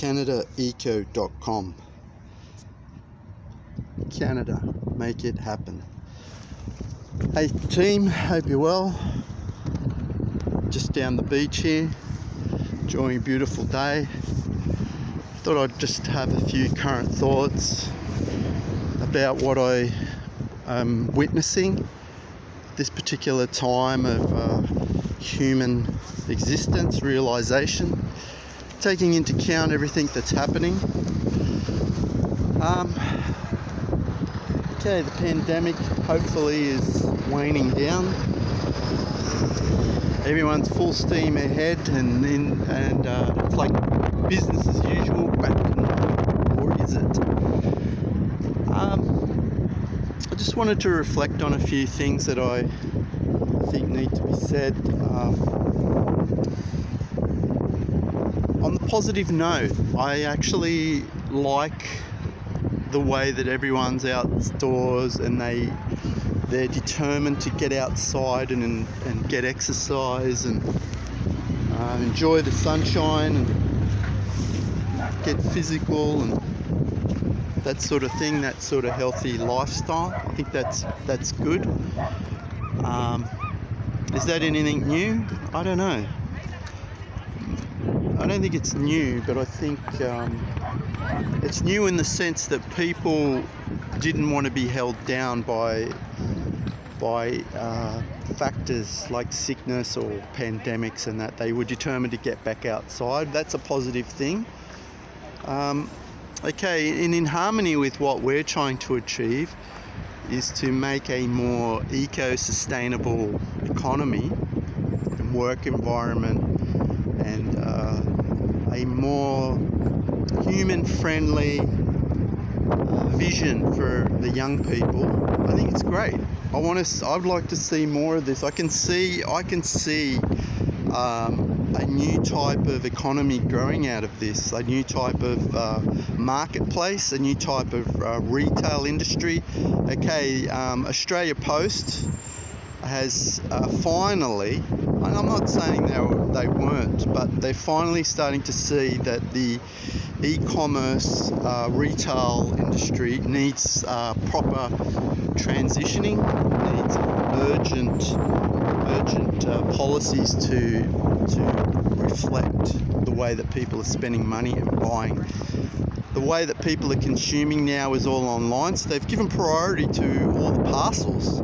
CanadaEco.com. Canada, make it happen. Hey team, hope you're well. Just down the beach here, enjoying a beautiful day. Thought I'd just have a few current thoughts about what I am witnessing this particular time of human existence, realization, taking into account everything that's happening. Okay, the pandemic hopefully is waning down. Everyone's full steam ahead, and it's like business as usual back to normal, or is it? I just wanted to reflect on a few things that I think need to be said. On the positive note, I actually like the way that everyone's outdoors and they're determined to get outside and get exercise and enjoy the sunshine and get physical and that sort of thing, that sort of healthy lifestyle. I think that's good. Is that anything new? I don't know. I don't think it's new, but I think it's new in the sense that people didn't want to be held down by factors like sickness or pandemics, and that they were determined to get back outside. That's a positive thing. Okay, and in harmony with what we're trying to achieve is to make a more eco-sustainable economy and work environment and a more human-friendly vision for the young people. I think it's great. I'd like to see more of this. I can see a new type of economy growing out of this, a new type of marketplace, a new type of retail industry. Okay, Australia Post has finally, and I'm not saying they weren't, but they're finally starting to see that the e-commerce retail industry needs proper transitioning, needs urgent policies to reflect the way that people are spending money and buying. The way that people are consuming now is all online, so they've given priority to all the parcels.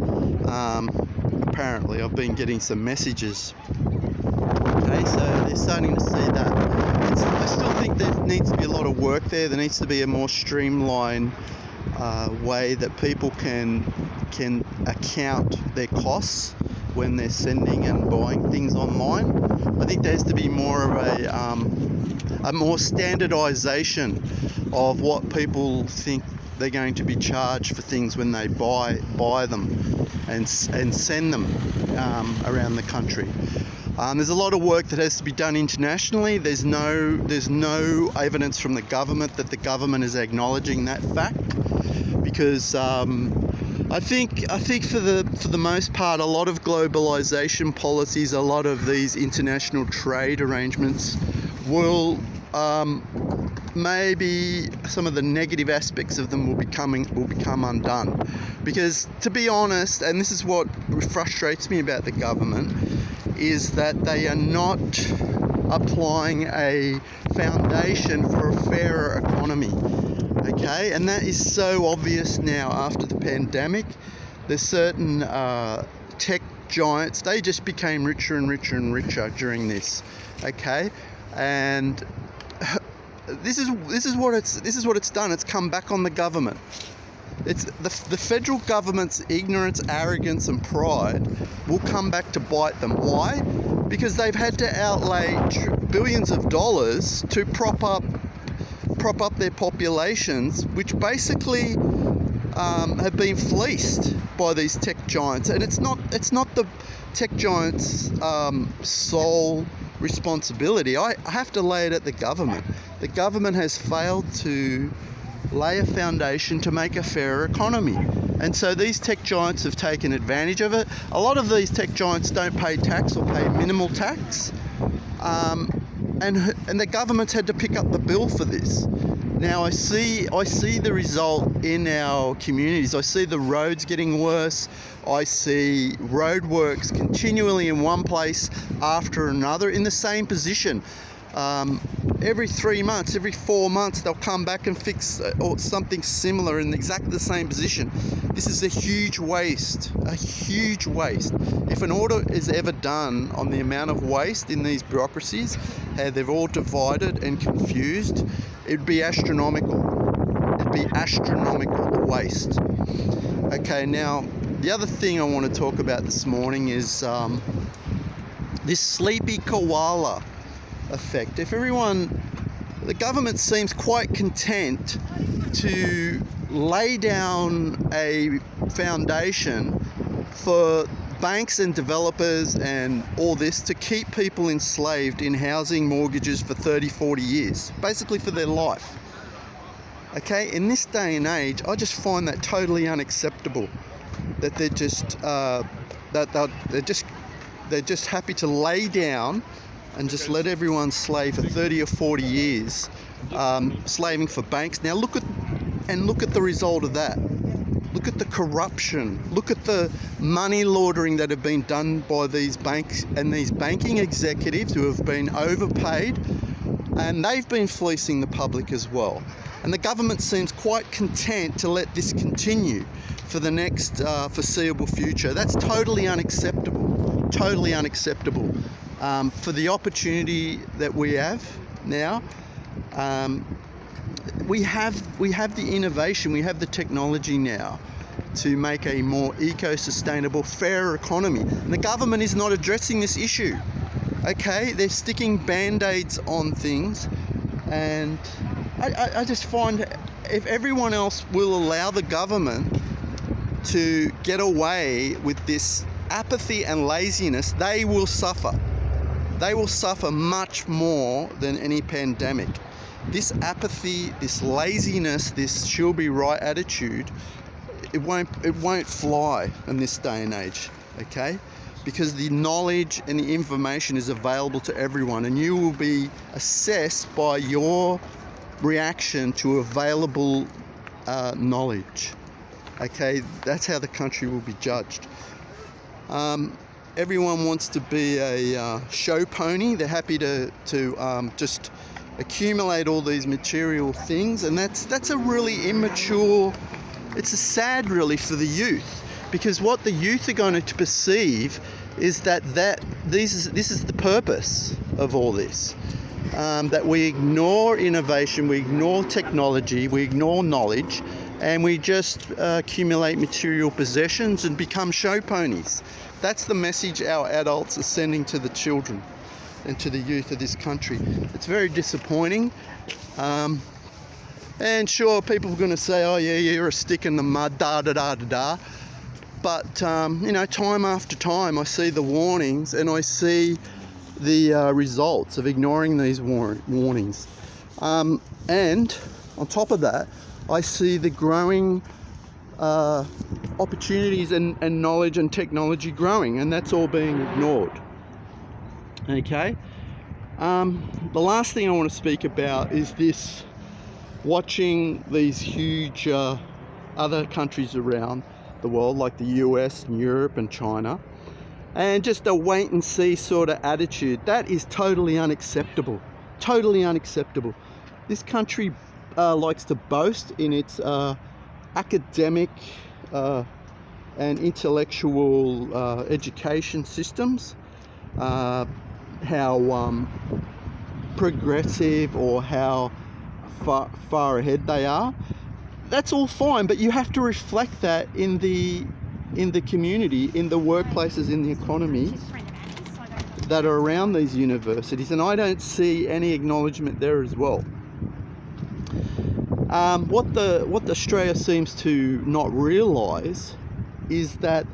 Apparently, I've been getting some messages. Okay, so they're starting to see that. I still think there needs to be a lot of work there. There needs to be a more streamlined way that people can account their costs when they're sending and buying things online. I think there has to be more of a more standardization of what people think they're going to be charged for things when they buy them and send them around the country. There's a lot of work that has to be done internationally. There's no evidence from the government that the government is acknowledging that fact, because I think for the most part, a lot of globalization policies, a lot of these international trade arrangements will maybe some of the negative aspects of them will become undone. Because, to be honest, and this is what frustrates me about the government, is that they are not applying a foundation for a fairer economy. Okay, and that is so obvious now after the pandemic. There's certain tech giants, they just became richer and richer and richer during this. Okay, and this is what it's done. It's come back on the government. It's the federal government's ignorance, arrogance and pride will come back to bite them. Why? Because they've had to outlay billions of dollars to prop up their populations, which basically have been fleeced by these tech giants. And it's not the tech giants' sole responsibility. I have to lay it at the government. The government has failed to lay a foundation to make a fairer economy. And so these tech giants have taken advantage of it. A lot of these tech giants don't pay tax or pay minimal tax. and the government's had to pick up the bill for this. Now I see the result in our communities. I see the roads getting worse. I see roadworks continually in one place after another in the same position. Every 3 months, every 4 months, they'll come back and fix or something similar in exactly the same position. This is a huge waste, a huge waste. If an audit is ever done on the amount of waste in these bureaucracies, how they're all divided and confused, it'd be astronomical. It'd be astronomical, the waste. Okay, now, the other thing I want to talk about this morning is this sleepy koala effect. The government seems quite content to lay down a foundation for banks and developers and all this to keep people enslaved in housing mortgages for 30, 40 years, basically for their life. Okay, in this day and age, I just find that totally unacceptable. That they're just happy to lay down and just let everyone slave for 30 or 40 years, slaving for banks. Now look at the result of that. Look at the corruption. Look at the money laundering that have been done by these banks and these banking executives who have been overpaid, and they've been fleecing the public as well. And the government seems quite content to let this continue for the next foreseeable future. That's totally unacceptable. Totally unacceptable. For the opportunity that we have now, we have the innovation, we have the technology now to make a more eco-sustainable, fairer economy. And the government is not addressing this issue. Okay, they're sticking band-aids on things, and I just find if everyone else will allow the government to get away with this apathy and laziness, they will suffer. They will suffer much more than any pandemic. This apathy, this laziness, this she'll be right attitude, it won't fly in this day and age, okay? Because the knowledge and the information is available to everyone, and you will be assessed by your reaction to available knowledge. Okay, that's how the country will be judged. Everyone wants to be a show pony. They're happy to just accumulate all these material things, and that's a really immature. It's a sad, really, for the youth, because what the youth are going to perceive is that this is the purpose of all this. That we ignore innovation, we ignore technology, we ignore knowledge, and we just accumulate material possessions and become show ponies. That's the message our adults are sending to the children and to the youth of this country. It's very disappointing. And sure, people are going to say, oh yeah, you're a stick in the mud, da da da da da. But time after time, I see the warnings and I see the results of ignoring these warnings. And on top of that, I see the growing opportunities and knowledge and technology growing, and that's all being ignored. Okay. The last thing I want to speak about is this: watching these huge other countries around the world, like the US and Europe and China, and just a wait and see sort of attitude. That is totally unacceptable. Totally unacceptable. This country likes to boast in its academic and intellectual education systems, how progressive or how far ahead they are. That's all fine, but you have to reflect that in the community, in the workplaces, in the economy that are around these universities, and I don't see any acknowledgement there as well. What Australia seems to not realise is that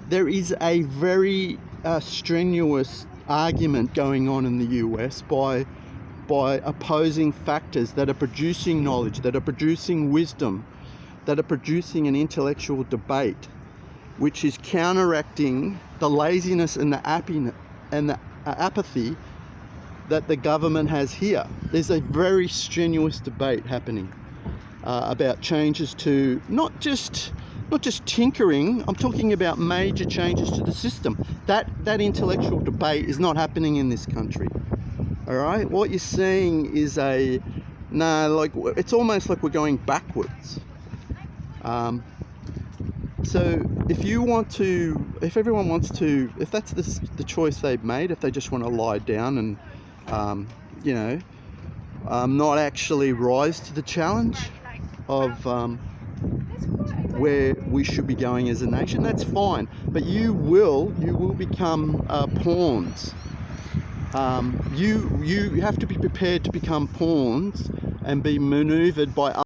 there is a very strenuous argument going on in the US by opposing factors that are producing knowledge, that are producing wisdom, that are producing an intellectual debate, which is counteracting the laziness and the apathy that the government has here. There's a very strenuous debate happening about changes to not just tinkering. I'm talking about major changes to the system. That intellectual debate is not happening in this country. All right, what you're seeing is it's almost like we're going backwards. So if everyone wants to, if that's the choice they've made, if they just want to lie down and not actually rise to the challenge of where we should be going as a nation, that's fine. But you will become pawns. You have to be prepared to become pawns and be maneuvered by